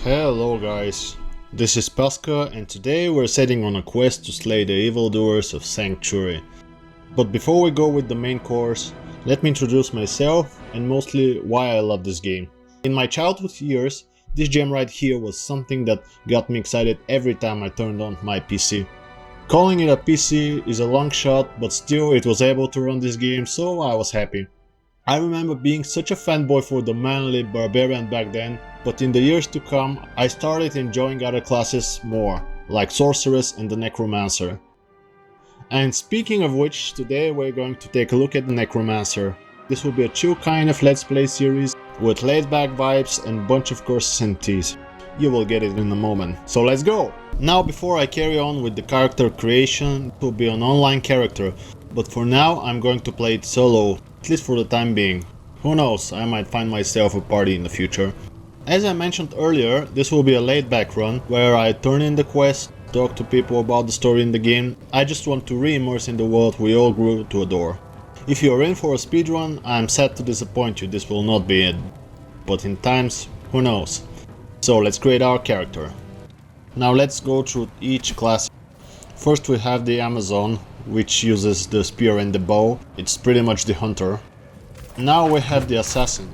Hello guys, this is Pasca and today we're setting on a quest to slay the evildoers of Sanctuary. But before we go with the main course, let me introduce myself and mostly why I love this game. In my childhood years, this gem right here was something that got me excited every time I turned on my PC. Calling it a PC is a long shot, but still it was able to run this game, so I was happy. I remember being such a fanboy for the manly barbarian back then, but in the years to come I started enjoying other classes more, like Sorceress and the Necromancer. And speaking of which, today we're going to take a look at the Necromancer. This will be a chill kind of let's play series with laid back vibes and bunch of curses and teas. You will get it in a moment, so let's go! Now before I carry on with the character creation, it will be an online character, but for now I'm going to play it solo, at least for the time being. Who knows, I might find myself a party in the future. As I mentioned earlier, this will be a laid back run, where I turn in the quest, talk to people about the story in the game. I just want to re-immerse in the world we all grew to adore. If you are in for a speedrun, I am sad to disappoint you, this will not be it. But in times, who knows. So let's create our character. Now let's go through each class. First we have the Amazon, which uses the spear and the bow. It's pretty much the hunter. Now we have the Assassin.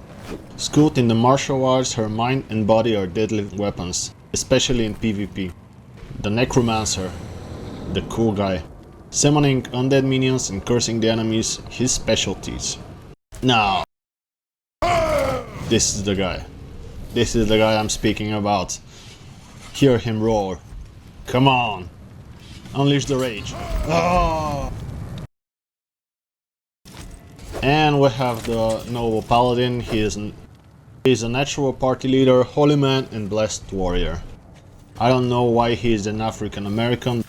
Skilled in the martial arts, her mind and body are deadly weapons, especially in PvP. The Necromancer, the cool guy. Summoning undead minions and cursing the enemies, his specialties. Now, this is the guy. This is the guy I'm speaking about. Hear him roar. Come on! Unleash the rage. Oh! And we have the Noble Paladin. He is a natural party leader, holy man and blessed warrior. I don't know why he is an African American.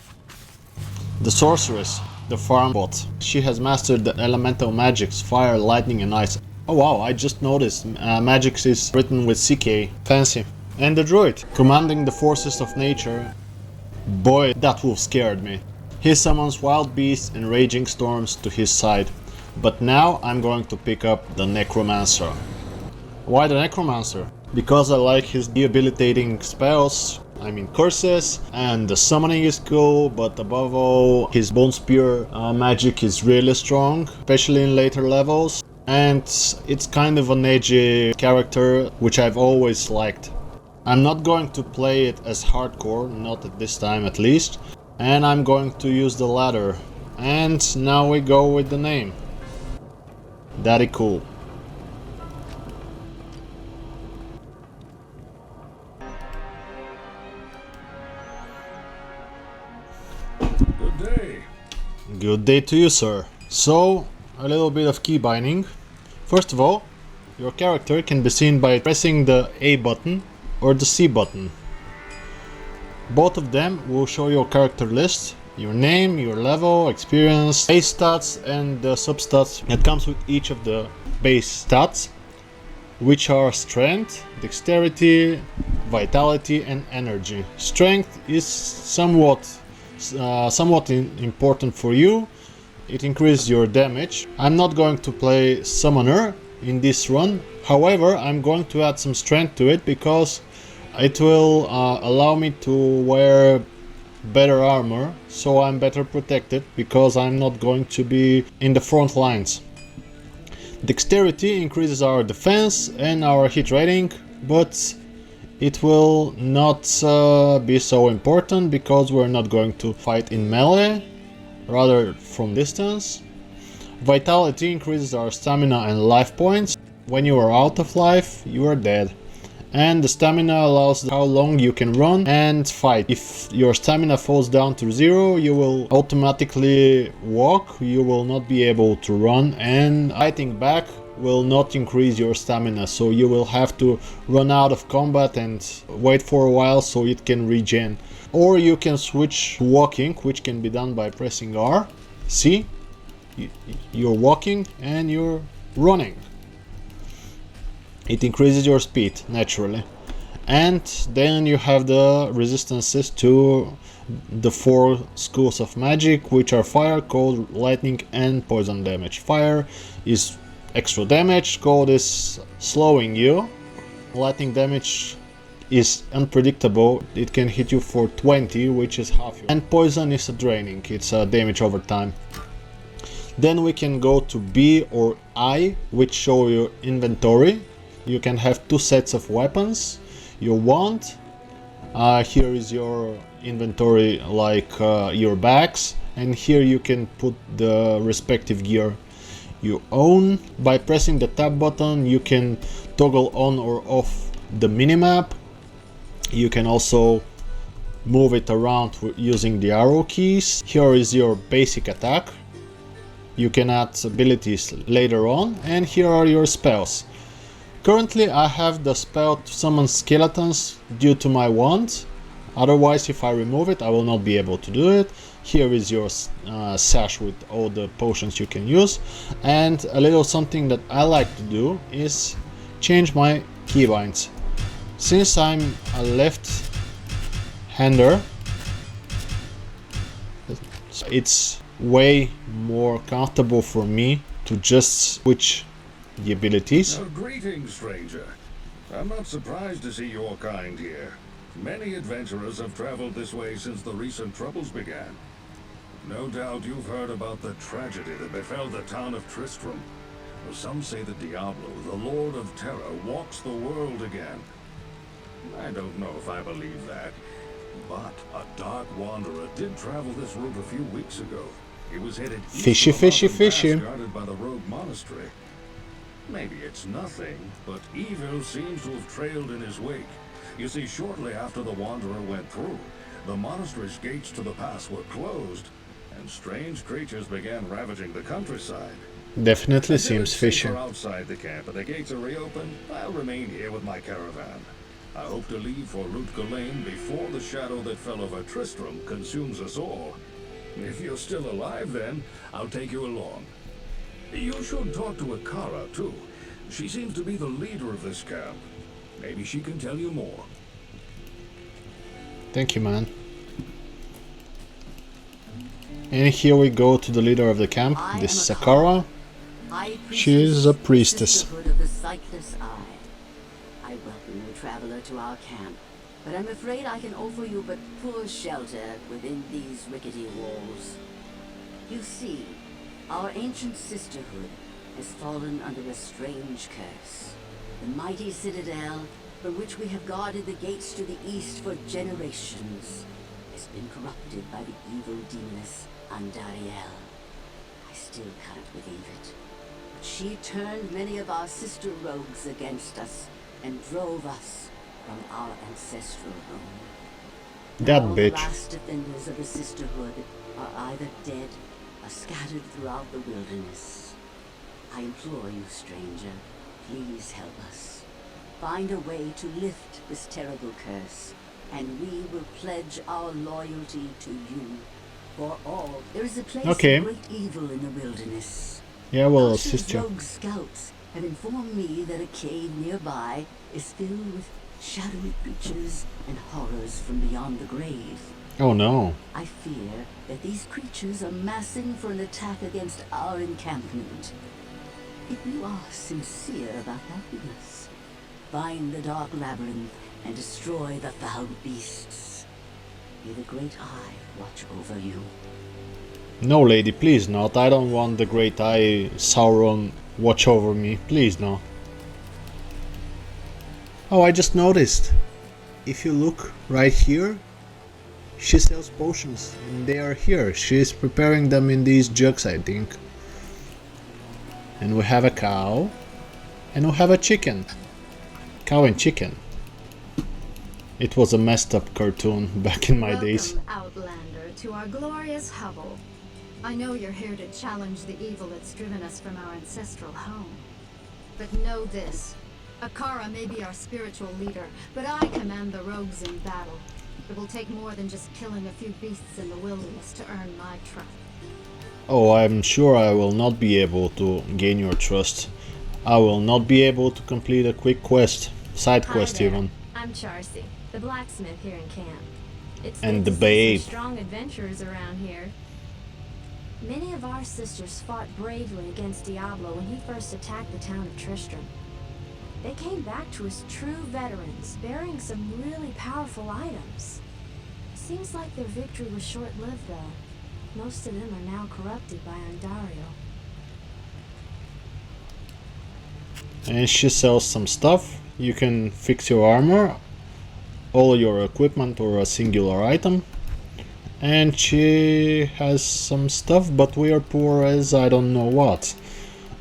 The Sorceress, the farm bot. She has mastered the elemental magics, fire, lightning and ice. Oh wow, I just noticed, magics is written with CK. Fancy. And the Druid, commanding the forces of nature. Boy, that wolf scared me. He summons wild beasts and raging storms to his side. But now I'm going to pick up the Necromancer. Why the Necromancer? Because I like his debilitating spells, I mean curses, and the summoning is cool, but above all his bone spear magic is really strong, especially in later levels. And it's kind of an edgy character, which I've always liked. I'm not going to play it as hardcore, not at this time at least, and I'm going to use the ladder. And now we go with the name. Daddy cool. Good day. Good day to you, sir. So, a little bit of key binding. First of all, your character can be seen by pressing the A button or the C button. Both of them will show your character list, your name, your level, experience, base stats and the substats that comes with each of the base stats, which are strength, dexterity, vitality and energy. Strength is somewhat important for you. It increases your damage. I'm not going to play summoner in this run, however I'm going to add some strength to it because it will allow me to wear better armor, so I'm better protected because I'm not going to be in the front lines. Dexterity increases our defense and our hit rating, but it will not be so important because we're not going to fight in melee, rather from distance. Vitality increases our stamina and life points. When you are out of life, you are dead. And the stamina allows how long you can run and fight. If your stamina falls down to 0, you will automatically walk, you will not be able to run, and fighting back will not increase your stamina, so you will have to run out of combat and wait for a while so it can regen. Or you can switch to walking, which can be done by pressing R. See? You're walking and you're running. It increases your speed naturally. And then you have the resistances to the 4 schools of magic, which are fire, cold, lightning and poison damage. Fire is extra damage, cold is slowing you, lightning damage is unpredictable. It can hit you for 20, which is half. And poison is a draining, it's a damage over time. Then we can go to B or I, which show your inventory. You can have 2 sets of weapons you want. Here is your inventory, like your bags, and here you can put the respective gear you own. By pressing the tab button, you can toggle on or off the minimap. You can also move it around using the arrow keys. Here is your basic attack. You can add abilities later on, and here are your spells. Currently I have the spell to summon skeletons due to my wand. Otherwise, if I remove it, I will not be able to do it. Here is your sash with all the potions you can use. And a little something that I like to do is change my keybinds. Since I'm a left-hander, it's way more comfortable for me to just switch the abilities. Greetings, stranger. I'm not surprised to see your kind here. Many adventurers have traveled this way since the recent troubles began. No doubt you've heard about the tragedy that befell the town of Tristram. Well, some say that Diablo, the Lord of Terror, walks the world again. I don't know if I believe that, but a dark wanderer did travel this route a few weeks ago. He was headed east of the mountain pass guarded by the rogue monastery. Maybe it's nothing, but evil seems to have trailed in his wake. You see, shortly after the wanderer went through, the monastery's gates to the pass were closed, and strange creatures began ravaging the countryside. Definitely seems fishy. Outside the camp, and the gates are reopened, I'll remain here with my caravan. I hope to leave for Lane before the shadow that fell over Tristram consumes us all. If you're still alive then, I'll take you along. You should talk to Akara too. She seems to be the leader of this camp. Maybe she can tell you more. Thank you, man. And here we go to the leader of the camp. This is Akara. She is a priestess. I welcome you, traveler, to our camp, but I'm afraid I can offer you but poor shelter within these rickety walls. You see, our ancient sisterhood has fallen under a strange curse. The mighty citadel, from which we have guarded the gates to the east for generations, has been corrupted by the evil demoness Andariel. I still can't believe it, but she turned many of our sister rogues against us and drove us from our ancestral home. That All bitch. the last defenders of the sisterhood are either dead or scattered throughout the wilderness. I implore you, stranger, please help us. Find a way to lift this terrible curse, and we will pledge our loyalty to you. For all, there is a place of great evil in the wilderness. Yeah, we'll assist you. Rogue scouts have informed me that a cave nearby is filled with shadowy creatures and horrors from beyond the grave. Oh no. I fear that these creatures are massing for an attack against our encampment. If you are sincere about helping us, find the dark labyrinth and destroy the foul beasts. May the Great Eye watch over you. No, lady, please not. I don't want the Great Eye Sauron watch over me. Please no. Oh, I just noticed. If you look right here, she sells potions, and they are here. She is preparing them in these jugs, I think. And we have a cow, and we have a chicken. Cow and chicken. It was a messed up cartoon back in my days. Welcome, Outlander, to our glorious hovel. I know you're here to challenge the evil that's driven us from our ancestral home. But know this. Akara may be our spiritual leader, but I command the rogues in battle. It will take more than just killing a few beasts in the wilderness to earn my trust. Oh, I'm sure I will not be able to gain your trust. I will not be able to complete a quick quest, side quest even. I'm Charcy, the blacksmith here in camp. It's And good the to see babe. some strong adventurers around here. Many of our sisters fought bravely against Diablo when he first attacked the town of Tristram. They came back to us true veterans, bearing some really powerful items. Seems like their victory was short-lived, though. Most of them are now corrupted by Ondario. And she sells some stuff. You can fix your armor, all your equipment, or a singular item. And she has some stuff, but we are poor as I don't know what.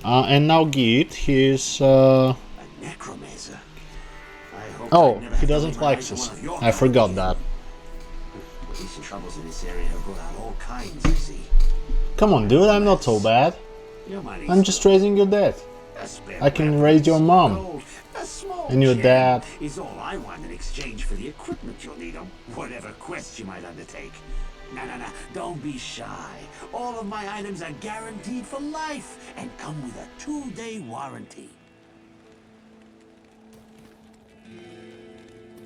And now Geet, he's A necromancer. oh, he doesn't like this. I forgot that. Recent troubles in this area have brought out all kinds, you see. Come on, dude, I'm not so bad. Your money's I'm just raising your dad. a spare I can weapon, raise your some mom. gold, a small And your gem dad. is all I want in exchange for the equipment you'll need on whatever quest you might undertake. No, don't be shy. All of my items are guaranteed for life and come with a 2-day warranty.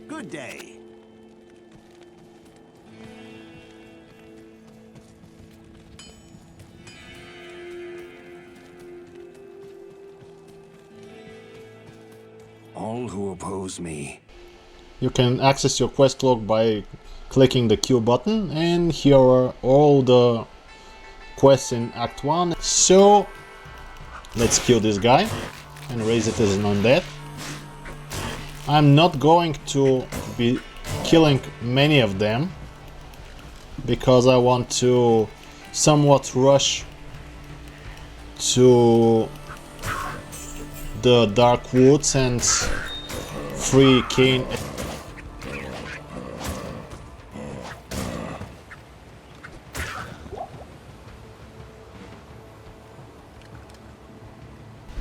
Good day. All who oppose me. You can access your quest log by clicking the Q button, and here are all the quests in Act 1. So let's kill this guy and raise it as an undead. I'm not going to be killing many of them because I want to somewhat rush to the Dark Woods and free Kane.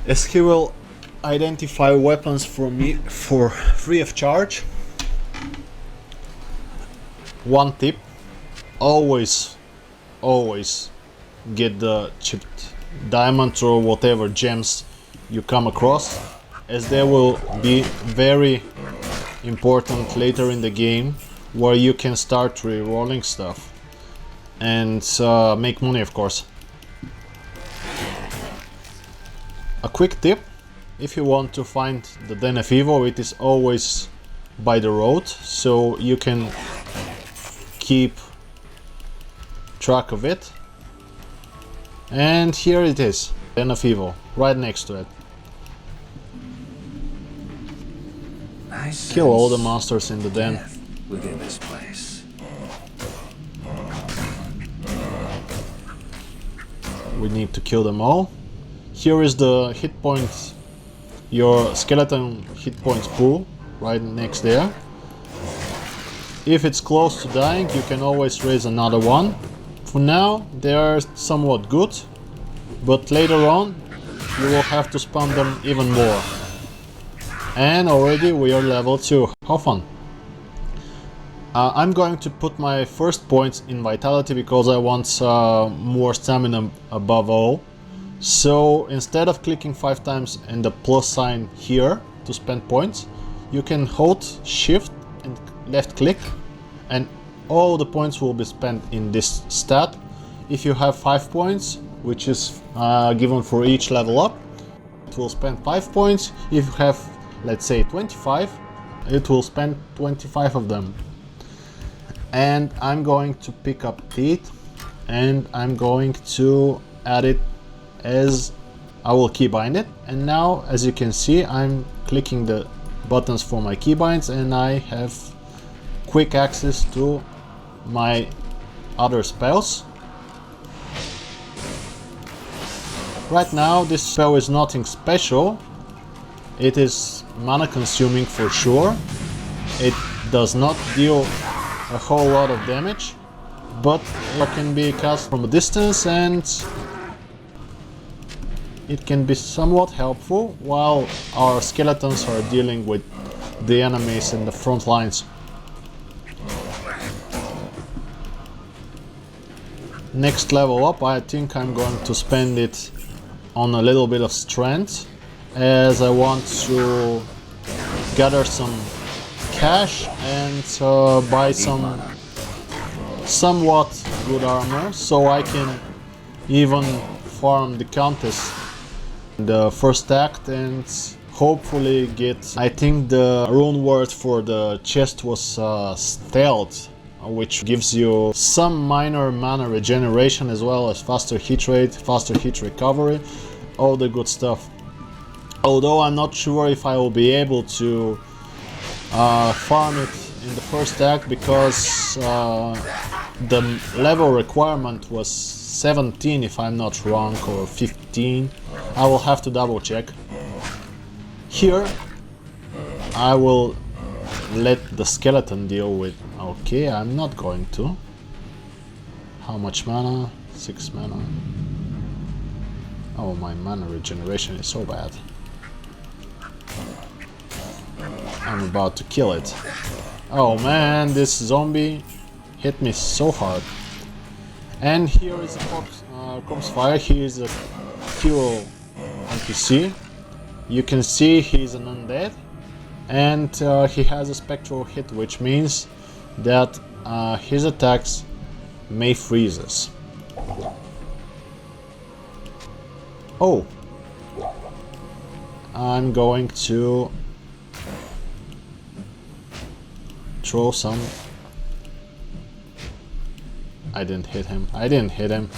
As he will identify weapons for me for free of charge. One tip: always get the chipped diamond or whatever gems you come across, as they will be very important later in the game, where you can start re-rolling stuff and make money, of course. A quick tip: if you want to find the Den of Evil, it is always by the road, so you can keep track of it. And here it is, Den of Evil, right next to it. Kill all the monsters in the den. Within this place. We need to kill them all. Here is the hit points, your skeleton hit points pool, right next there. If it's close to dying, you can always raise another one. For now, they are somewhat good, but later on, you will have to spam them even more. And already we are level 2. How fun! I'm going to put my first points in vitality because I want more stamina above all. So instead of clicking 5 times and the plus sign here to spend points, you can hold shift and left click and all the points will be spent in this stat. If you have 5 points, which is given for each level up, it will spend 5 points. If you have, let's say, 25, it will spend 25 of them. And I'm going to pick up teeth and I'm going to add it as I will keybind it. And now, as you can see, I'm clicking the buttons for my keybinds and I have quick access to my other spells. Right now this spell is nothing special. It is mana consuming for sure. It does not deal a whole lot of damage, but it can be cast from a distance and it can be somewhat helpful while our skeletons are dealing with the enemies in the front lines. Next level up, I think I'm going to spend it on a little bit of strength, as I want to gather some cash and buy some somewhat good armor, so I can even farm the Countess in the first act and hopefully get... I think the rune word for the chest was stealth, which gives you some minor mana regeneration as well as faster hit rate, faster hit recovery, all the good stuff. Although I'm not sure if I will be able to farm it in the first act, because the level requirement was 17 if I'm not wrong, or 15. I will have to double check. Here I will let the skeleton deal with... Okay, I'm not going to. How much mana? 6 mana. Oh, my mana regeneration is so bad. I'm about to kill it. Oh man, this zombie hit me so hard. And here is a corpse fire. He is a hero NPC. You can see he's an undead, and he has a spectral hit, which means that his attacks may freeze us. Oh, I'm going to throw some... I didn't hit him. I didn't hit him.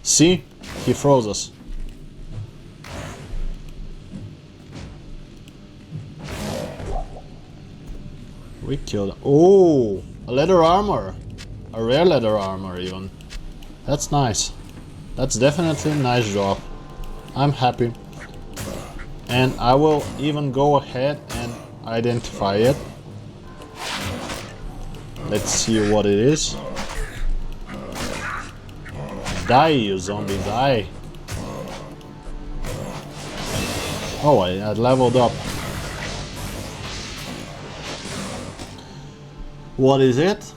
See? He froze us. We killed... Oh! A leather armor! A rare leather armor even. That's nice. That's definitely a nice drop. I'm happy. And I will even go ahead and identify it. Let's see what it is. Die, you zombie, die. Oh, I leveled up. What is it?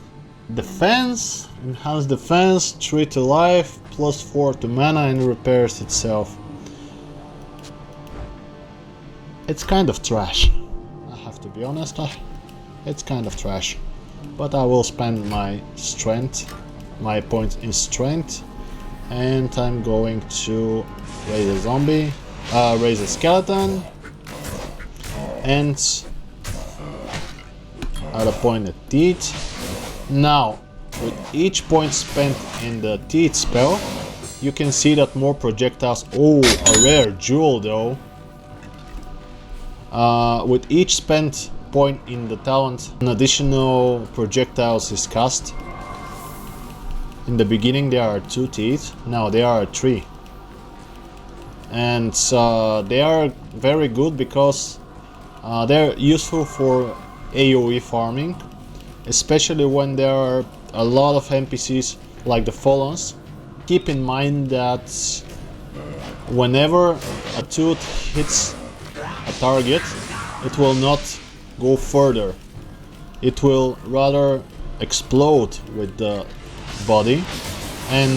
Defense, enhanced defense, 3 to life, plus 4 to mana, and repairs itself. It's kind of trash. I have to be honest, it's kind of trash. But I will spend my strength, my points in strength, and I'm going to raise a zombie, raise a skeleton, and add a point at teeth. Now, with each point spent in the teeth spell, you can see that more projectiles... Oh, a rare jewel though. With each spent point in the talent, an additional projectiles is cast. In the beginning there are 2 teeth, now there are 3. And they are very good because they're useful for AoE farming, especially when there are a lot of NPCs like the Fallens. Keep in mind that whenever a tooth hits a target, it will not go further. It will rather explode with the body, and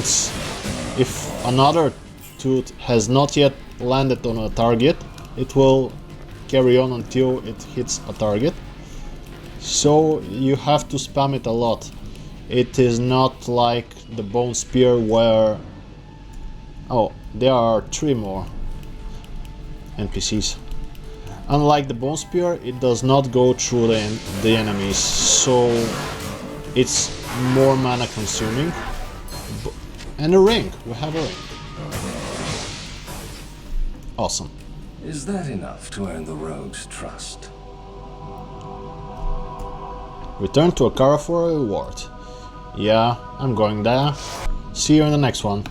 if another tooth has not yet landed on a target, it will carry on until it hits a target. So you have to spam it a lot. It is not like the bone spear where... Oh, there are 3 more NPCs. Unlike the bone spear, it does not go through the enemies, so it's more mana consuming. And a ring, we have a ring. Awesome. Is that enough to earn the rogue's trust? Return to Akara for a reward. Yeah, I'm going there. See you in the next one.